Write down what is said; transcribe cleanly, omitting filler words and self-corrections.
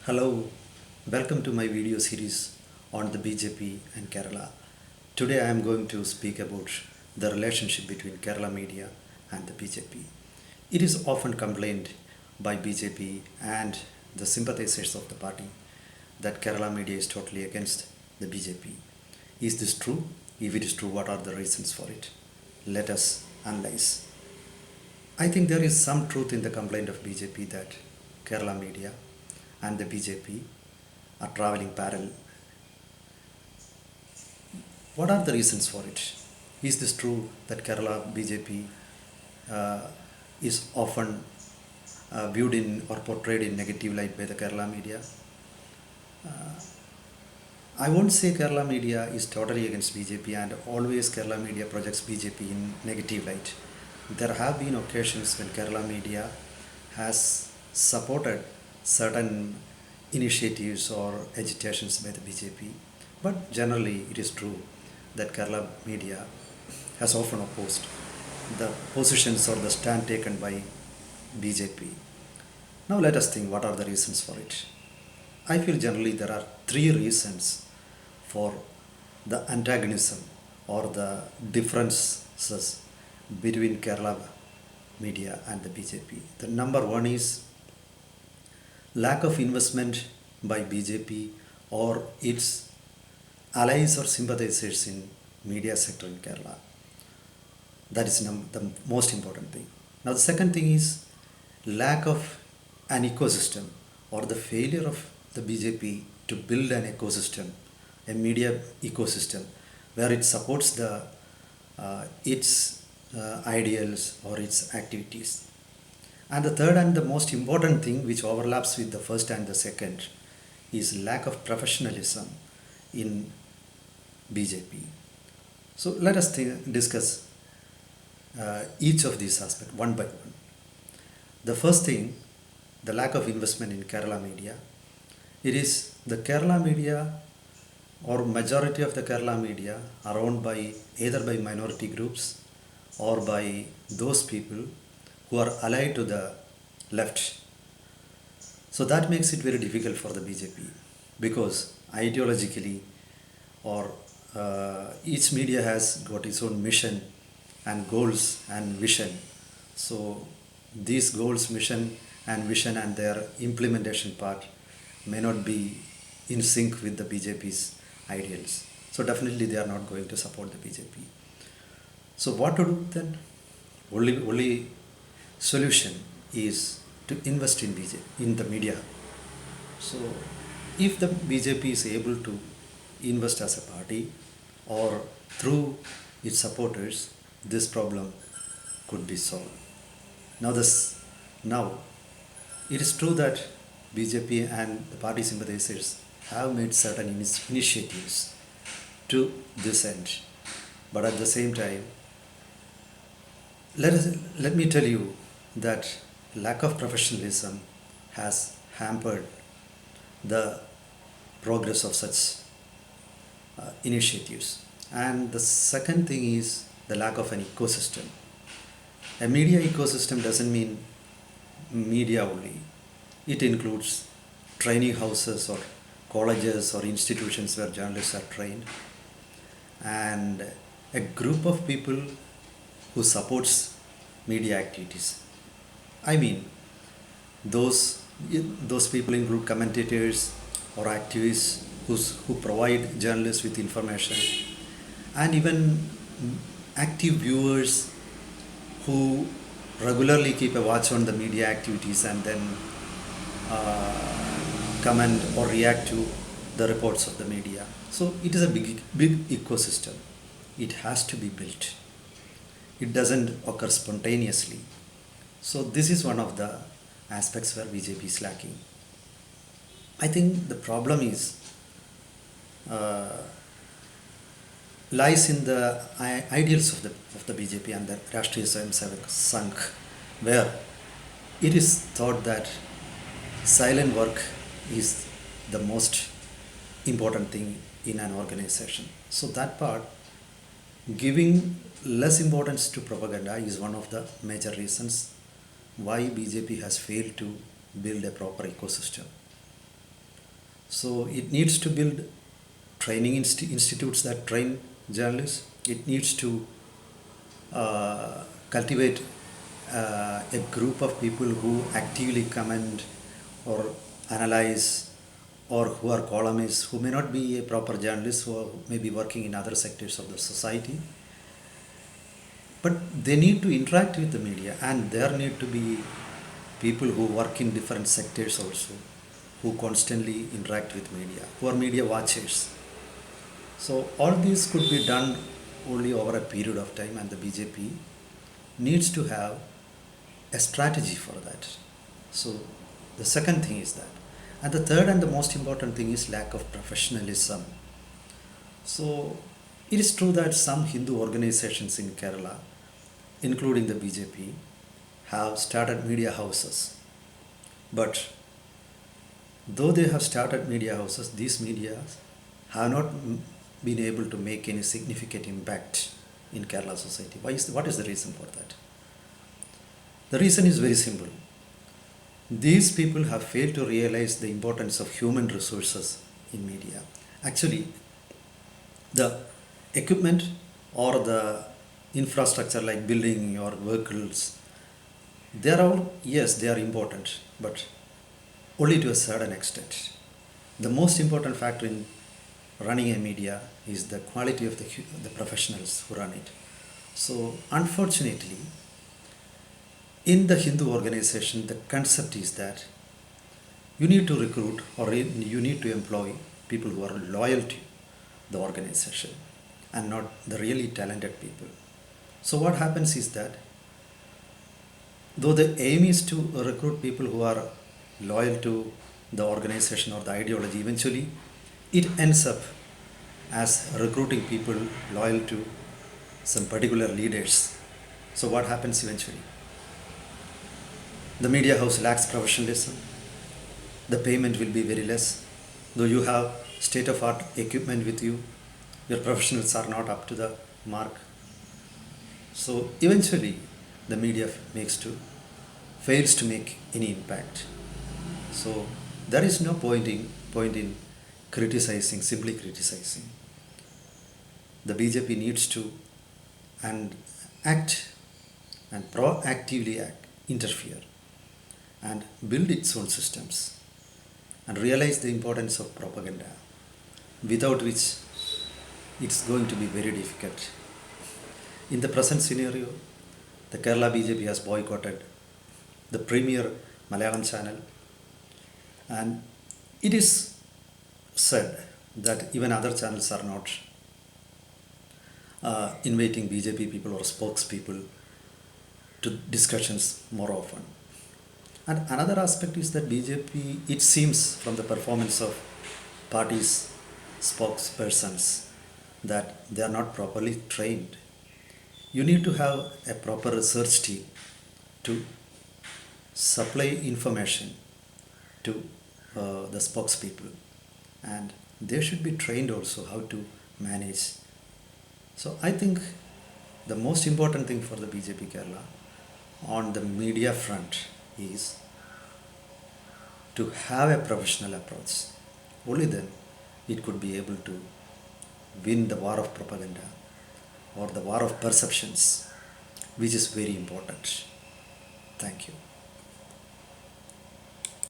Hello, welcome to my video series on the BJP and Kerala. Today I am going to speak about the relationship between Kerala media and the BJP. It is often complained by BJP and the sympathizers of the party that Kerala media is totally against the BJP. Is this true? If it is true, what are the reasons for it? Let us analyze. I think there is some truth in the complaint of BJP that Kerala media and the BJP are traveling parallel. What are the reasons for it? Is this true that Kerala BJP uh, is often viewed in or portrayed in negative light by the Kerala media? I won't say Kerala media is totally against BJP and always Kerala media projects BJP in negative light. There have been occasions when Kerala media has supported certain initiatives or agitations by the BJP, but generally it is true that Kerala media has often opposed the positions or the stand taken by BJP. Now let us think what are the reasons for it. I feel generally there are three reasons for the antagonism or the differences between Kerala media and the BJP. The number one is lack of investment by BJP or its allies or sympathizers in media sector in Kerala. That is the most important thing. Now the second thing is lack of an ecosystem or the failure of the BJP to build an ecosystem, a media ecosystem where it supports its ideals or its activities. And the third and the most important thing, which overlaps with the first and the second, is lack of professionalism in BJP. So let us discuss each of these aspects one by one. The first thing, the lack of investment in Kerala media. It is the Kerala media or majority of the Kerala media are owned by either by minority groups or by those people who are allied to the left. So that makes it very difficult for the BJP because ideologically or each media has got its own mission and goals and vision. So these goals, mission and vision and their implementation part may not be in sync with the BJP's ideals. So definitely they are not going to support the BJP. So what to do then? Only solution is to invest in in the media. So if the BJP is able to invest as a party or through its supporters, this problem could be solved. Now it is true that BJP and the party sympathizers have made certain initiatives to this end, but at the same time, let me tell you that lack of professionalism has hampered the progress of such initiatives. And the second thing is the lack of an ecosystem. A media ecosystem doesn't mean media only. It includes training houses or colleges or institutions where journalists are trained and a group of people who supports media activities. I mean, those people include commentators or activists who provide journalists with information and even active viewers who regularly keep a watch on the media activities and then comment or react to the reports of the media. So it is a big ecosystem. It has to be built. It doesn't occur spontaneously. So this is one of the aspects where BJP is lacking. I think the problem is lies in the ideals of the BJP and the Rashtriya Swayamsevak Sangh, where it is thought that silent work is the most important thing in an organization. So that part, giving less importance to propaganda is one of the major reasons why BJP has failed to build a proper ecosystem. So it needs to build training institutes that train journalists. It needs to cultivate a group of people who actively comment or analyze, or who are columnists, who may not be a proper journalist, who may be working in other sectors of the society, but they need to interact with the media, and there need to be people who work in different sectors also, who constantly interact with media, who are media watchers. So all these could be done only over a period of time, and the BJP needs to have a strategy for that. So the second thing is that. And the third and the most important thing is lack of professionalism. So it is true that some Hindu organizations in Kerala, including the BJP, have started media houses. But though they have started media houses, these media have not been able to make any significant impact in Kerala society. What is the reason for that? The reason is very simple. These people have failed to realize the importance of human resources in media. Actually, the equipment or the infrastructure like building or vehicles, they are all, yes, they are important, but only to a certain extent. The most important factor in running a media is the quality of the professionals who run it. So, unfortunately, in the Hindu organization, the concept is that you need to recruit or you need to employ people who are loyal to the organization and not the really talented people. So, what happens is that though the aim is to recruit people who are loyal to the organization or the ideology, eventually it ends up as recruiting people loyal to some particular leaders. So, what happens eventually? The media house lacks professionalism, the payment will be very less. Though you have state of art equipment with you, your professionals are not up to the mark. So eventually the media fails to make any impact. So there is no point in criticizing, simply criticizing. The BJP needs to and act and proactively interfere and build its own systems and realize the importance of propaganda, without which it's going to be very difficult. In the present scenario, the Kerala BJP has boycotted the premier Malayalam channel, and it is said that even other channels are not inviting BJP people or spokespeople to discussions more often. And another aspect is that BJP, it seems from the performance of party's spokespersons, that they are not properly trained. You need to have a proper research team to supply information to the spokespeople, and they should be trained also how to manage. So I think the most important thing for the BJP Kerala on the media front is to have a professional approach. Only then it could be able to win the war of propaganda or the war of perceptions, which is very important. Thank you.